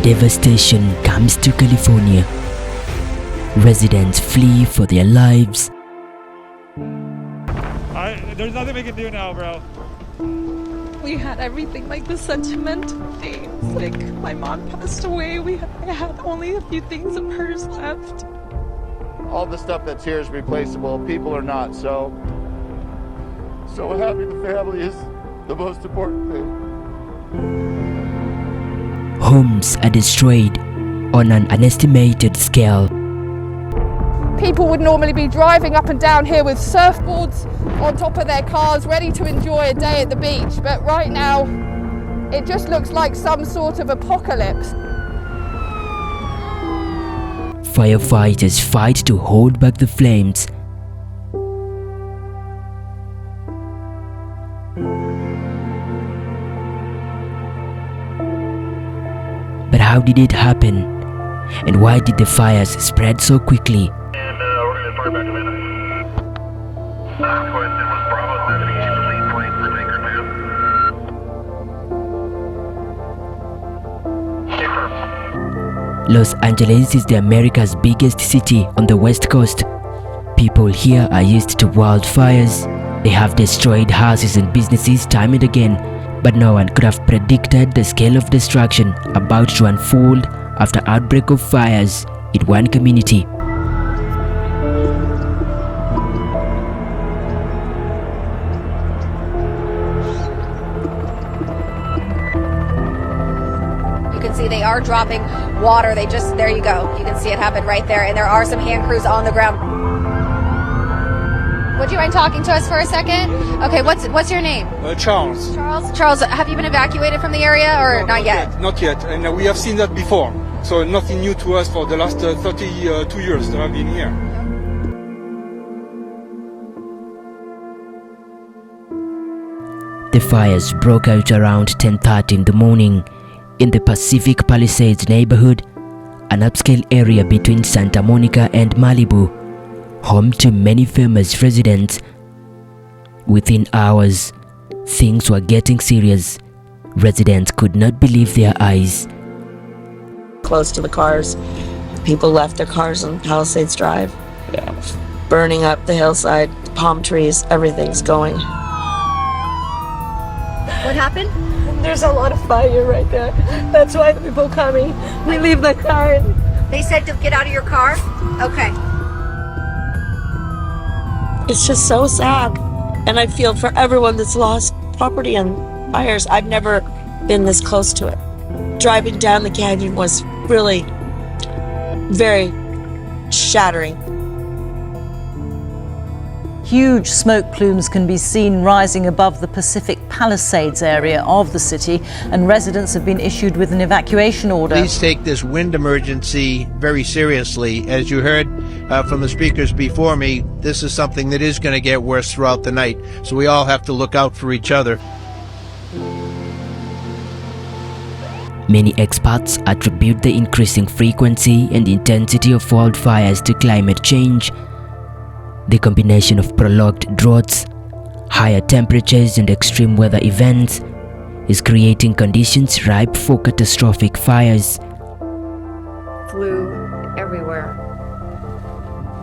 Devastation comes to California. Residents flee for their lives. There's nothing we can do now, bro. We had everything, like the sentimental things. Like my mom passed away. I had only a few things of hers left. All the stuff that's here is replaceable. People are not. So having a family is the most important thing. Homes are destroyed on an unestimated scale. People would normally be driving up and down here with surfboards on top of their cars, ready to enjoy a day at the beach. But right now, it just looks like some sort of apocalypse. Firefighters fight to hold back the flames. But how did it happen? And why did the fires spread so quickly? And we're going to fire back to Atlanta. Question was Bravo 70, lead plane for Tanker Man. Los Angeles is the America's biggest city on the west coast. People here are used to wildfires. They have destroyed houses and businesses time and again, but no one could have predicted the scale of destruction about to unfold after outbreak of fires in one community. You can see they are dropping water. There you go. You can see it happen right there. And there are some hand crews on the ground. Would you mind talking to us for a second? Okay, what's your name? Charles. Charles, have you been evacuated from the area or No, not yet? Not yet. And we have seen that before. So nothing new to us for the last 32 years that I've been here. The fires broke out around 10:30 in the morning in the Pacific Palisades neighborhood, an upscale area between Santa Monica and Malibu, home to many famous residents. Within hours, things were getting serious. Residents could not believe their eyes. Close to the cars, people left their cars on Palisades Drive, burning up the hillside, palm trees, everything's going. What happened? There's a lot of fire right there. That's why the people coming. We leave the car. They said to get out of your car? Okay. It's just so sad. And I feel for everyone that's lost property on fires. I've never been this close to it. Driving down the canyon was really very shattering. Huge smoke plumes can be seen rising above the Pacific Palisades area of the city, and residents have been issued with an evacuation order. Please take this wind emergency very seriously. As you heard from the speakers before me, this is something that is going to get worse throughout the night, so we all have to look out for each other. Many experts attribute the increasing frequency and intensity of wildfires to climate change. The combination of prolonged droughts, higher temperatures and extreme weather events is creating conditions ripe for catastrophic fires. Flew everywhere.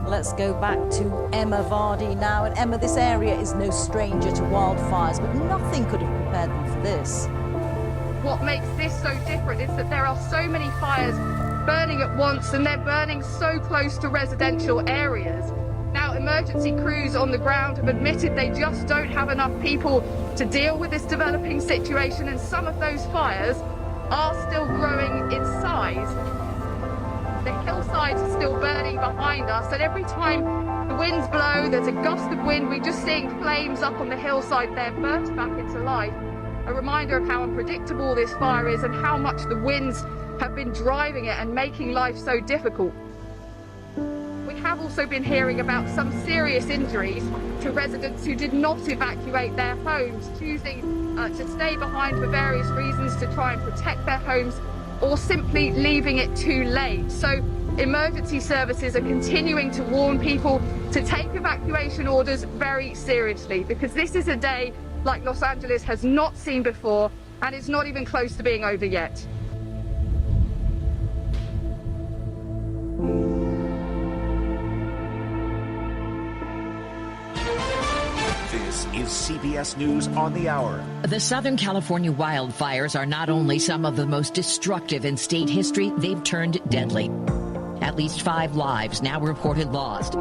Let's go back to Emma Vardy now. And Emma, this area is no stranger to wildfires, but nothing could have prepared them for this. What makes this so different is that there are so many fires burning at once, and they're burning so close to residential areas. Now, emergency crews on the ground have admitted they just don't have enough people to deal with this developing situation, and some of those fires are still growing in size. The hillsides are still burning behind us, and every time the winds blow, there's a gust of wind. We're just seeing flames up on the hillside there burst back into life. A reminder of how unpredictable this fire is and how much the winds have been driving it and making life so difficult. We have also been hearing about some serious injuries to residents who did not evacuate their homes, choosing to stay behind for various reasons to try and protect their homes, or simply leaving it too late. So emergency services are continuing to warn people to take evacuation orders very seriously, because this is a day like Los Angeles has not seen before, and it's not even close to being over yet. CBS News on the Hour. The Southern California wildfires are not only some of the most destructive in state history, they've turned deadly. At least 5 lives now reported lost.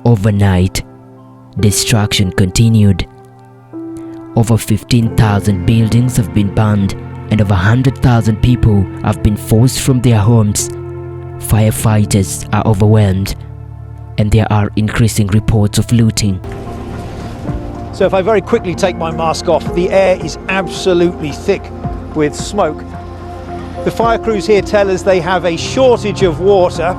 Overnight, destruction continued. Over 15,000 buildings have been burned and over 100,000 people have been forced from their homes. Firefighters are overwhelmed and there are increasing reports of looting. So if I very quickly take my mask off, the air is absolutely thick with smoke. The fire crews here tell us they have a shortage of water,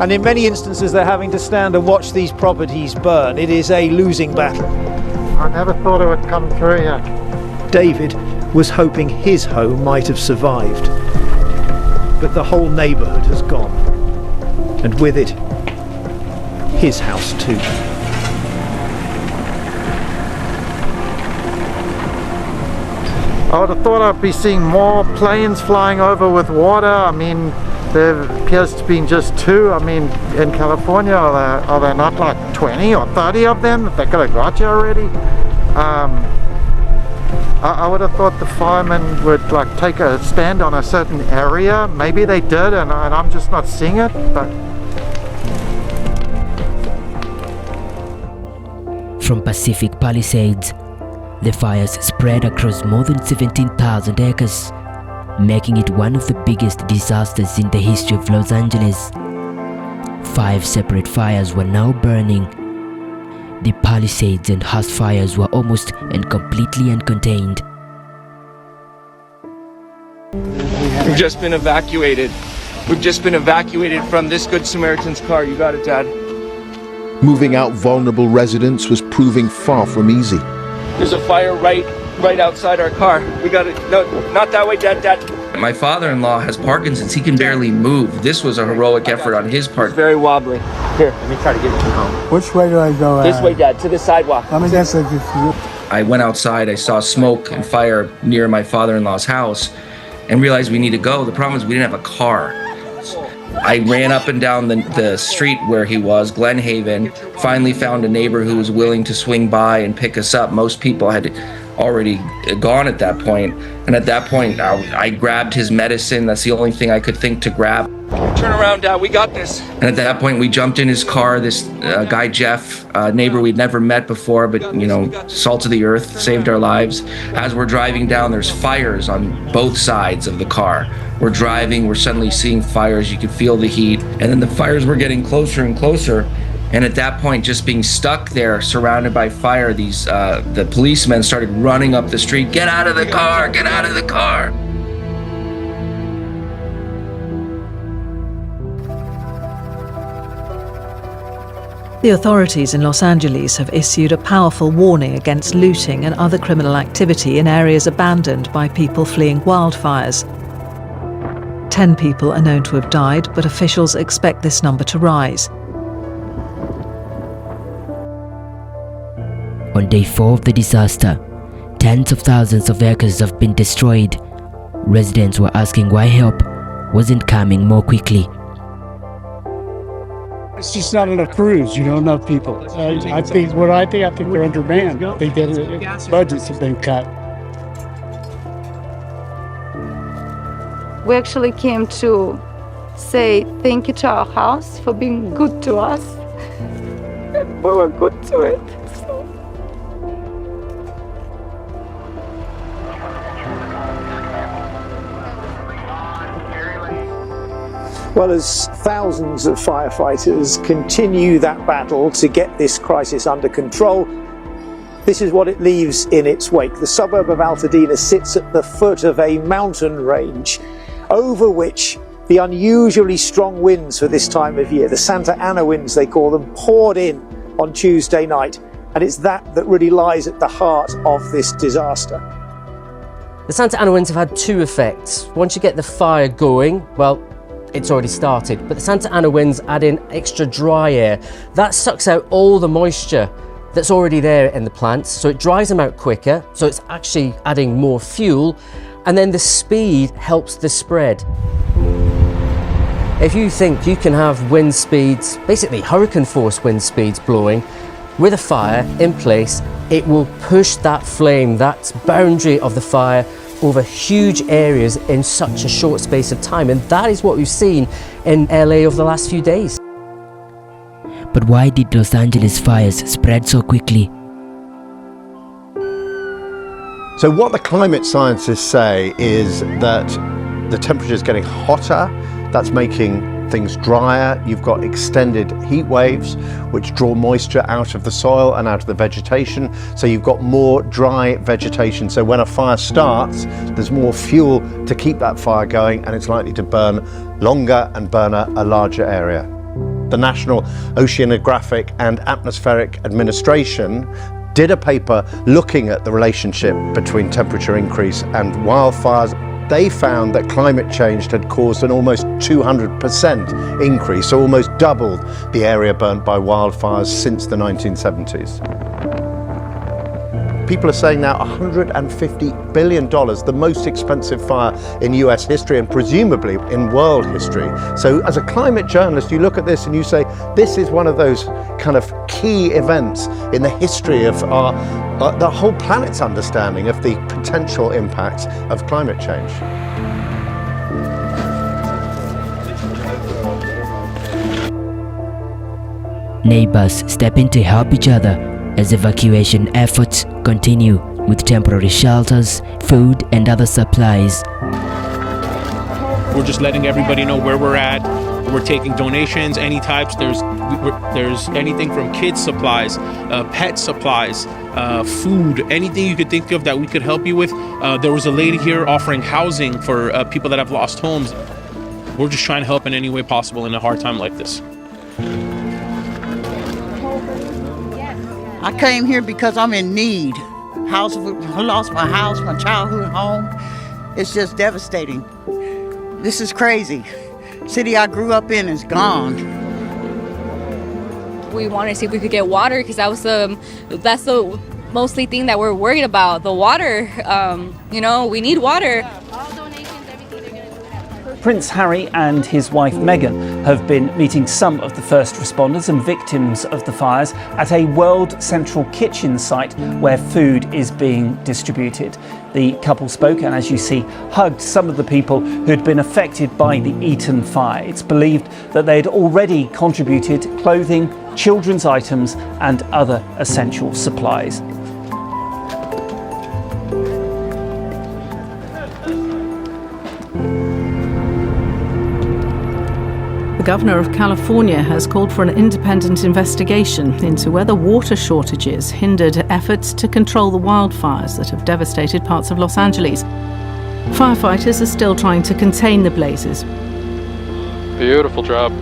and in many instances they're having to stand and watch these properties burn. It is a losing battle. I never thought it would come through here. David was hoping his home might have survived, but the whole neighbourhood has gone, and with it, his house too. I would have thought I'd be seeing more planes flying over with water. I mean, there appears to be just 2. I mean, in California, are there not like 20 or 30 of them that they could have got you already? I would have thought the firemen would like take a stand on a certain area. Maybe they did, and I'm just not seeing it. But from Pacific Palisades, the fires spread across more than 17,000 acres, making it one of the biggest disasters in the history of Los Angeles. 5 separate fires were now burning. The Palisades and Hurst fires were almost and completely uncontained. We've just been evacuated. We've just been evacuated from this Good Samaritan's car. You got it, Dad. Moving out vulnerable residents was proving far from easy. There's a fire right outside our car. We got it. No, not that way, Dad. My father-in-law has Parkinson's. He can barely move. This was a heroic effort on his part. It's very wobbly. Here, let me try to get you home. Which way do I go? This way, Dad, to the sidewalk. Let me guess. I went outside. I saw smoke and fire near my father-in-law's house and realized we need to go. The problem is we didn't have a car. I ran up and down the street where he was, Glen Haven, finally found a neighbor who was willing to swing by and pick us up. Most people had already gone at that point. And at that point, I grabbed his medicine. That's the only thing I could think to grab. Turn around, Dad, we got this. And at that point, we jumped in his car. This guy, Jeff, neighbor we'd never met before, but, you know, salt of the earth, saved our lives. As we're driving down, there's fires on both sides of the car. We're driving, we're suddenly seeing fires. You could feel the heat. And then the fires were getting closer and closer. And at that point, just being stuck there, surrounded by fire, the policemen started running up the street. Get out of the car, get out of the car. The authorities in Los Angeles have issued a powerful warning against looting and other criminal activity in areas abandoned by people fleeing wildfires. 10 people are known to have died, but officials expect this number to rise. On day 4 of the disaster, tens of thousands of acres have been destroyed. Residents were asking why help wasn't coming more quickly. It's just not enough crews, enough people. I think they're undermanned. I think that budgets have been cut. We actually came to say thank you to our house for being good to us. We were good to it. Well, as thousands of firefighters continue that battle to get this crisis under control, this is what it leaves in its wake. The suburb of Altadena sits at the foot of a mountain range over which the unusually strong winds for this time of year, the Santa Ana winds they call them, poured in on Tuesday night. And it's that really lies at the heart of this disaster. The Santa Ana winds have had 2 effects. Once you get the fire going, well, it's already started, but the Santa Ana winds add in extra dry air. That sucks out all the moisture that's already there in the plants, so it dries them out quicker, so it's actually adding more fuel, and then the speed helps the spread. If you think you can have wind speeds, basically hurricane force wind speeds blowing, with a fire in place, it will push that flame, that boundary of the fire, over huge areas in such a short space of time. And that is what we've seen in LA over the last few days. But why did Los Angeles fires spread so quickly? So what the climate scientists say is that the temperature is getting hotter. That's making things drier. You've got extended heat waves, which draw moisture out of the soil and out of the vegetation. So you've got more dry vegetation. So when a fire starts, there's more fuel to keep that fire going, and it's likely to burn longer and burn a larger area. The National Oceanographic and Atmospheric Administration did a paper looking at the relationship between temperature increase and wildfires. They found that climate change had caused an almost 200% increase, so almost doubled the area burnt by wildfires since the 1970s. People are saying now $150 billion, the most expensive fire in US history and presumably in world history. So as a climate journalist, you look at this and you say, this is one of those kind of key events in the history of the whole planet's understanding of the potential impacts of climate change. Neighbors step in to help each other as evacuation efforts continue with temporary shelters, food and other supplies. We're just letting everybody know where we're at. We're taking donations, any types. There's anything from kids supplies, pet supplies, food, anything you could think of that we could help you with. There was a lady here offering housing for people that have lost homes. We're just trying to help in any way possible in a hard time like this. I came here because I'm in need. I lost my house, my childhood home. It's just devastating. This is crazy. City I grew up in is gone. We wanted to see if we could get water because that's the mostly thing that we're worried about, the water. We need water. Prince Harry and his wife Meghan have been meeting some of the first responders and victims of the fires at a World Central Kitchen site where food is being distributed. The couple spoke and, as you see, hugged some of the people who'd been affected by the Eaton Fire. It's believed that they'd already contributed clothing, children's items and other essential supplies. The Governor of California has called for an independent investigation into whether water shortages hindered efforts to control the wildfires that have devastated parts of Los Angeles. Firefighters are still trying to contain the blazes. Beautiful job.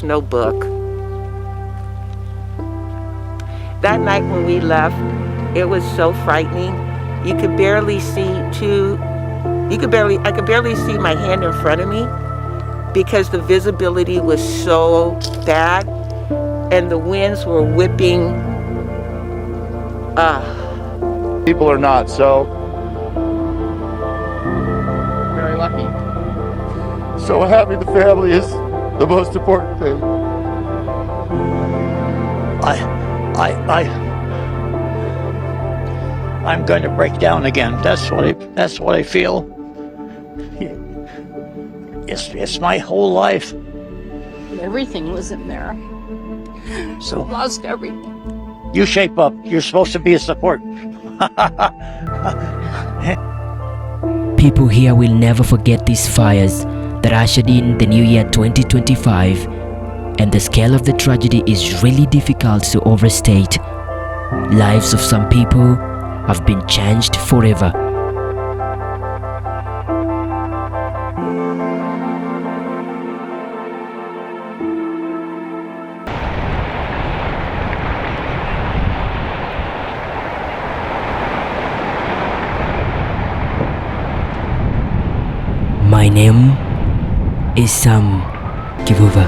No book. That night when we left, it was so frightening. You could barely see I could barely see my hand in front of me because the visibility was so bad and the winds were whipping. People are not, so very lucky. So having the family is the most important thing. I'm going to break down again. That's what I feel. It's my whole life. Everything was in there. So lost everything. You shape up. You're supposed to be a support. People here will never forget these fires that ushered in the new year 2025, and the scale of the tragedy is really difficult to overstate. Lives of some people have been changed forever. My name is Sam Kivuva.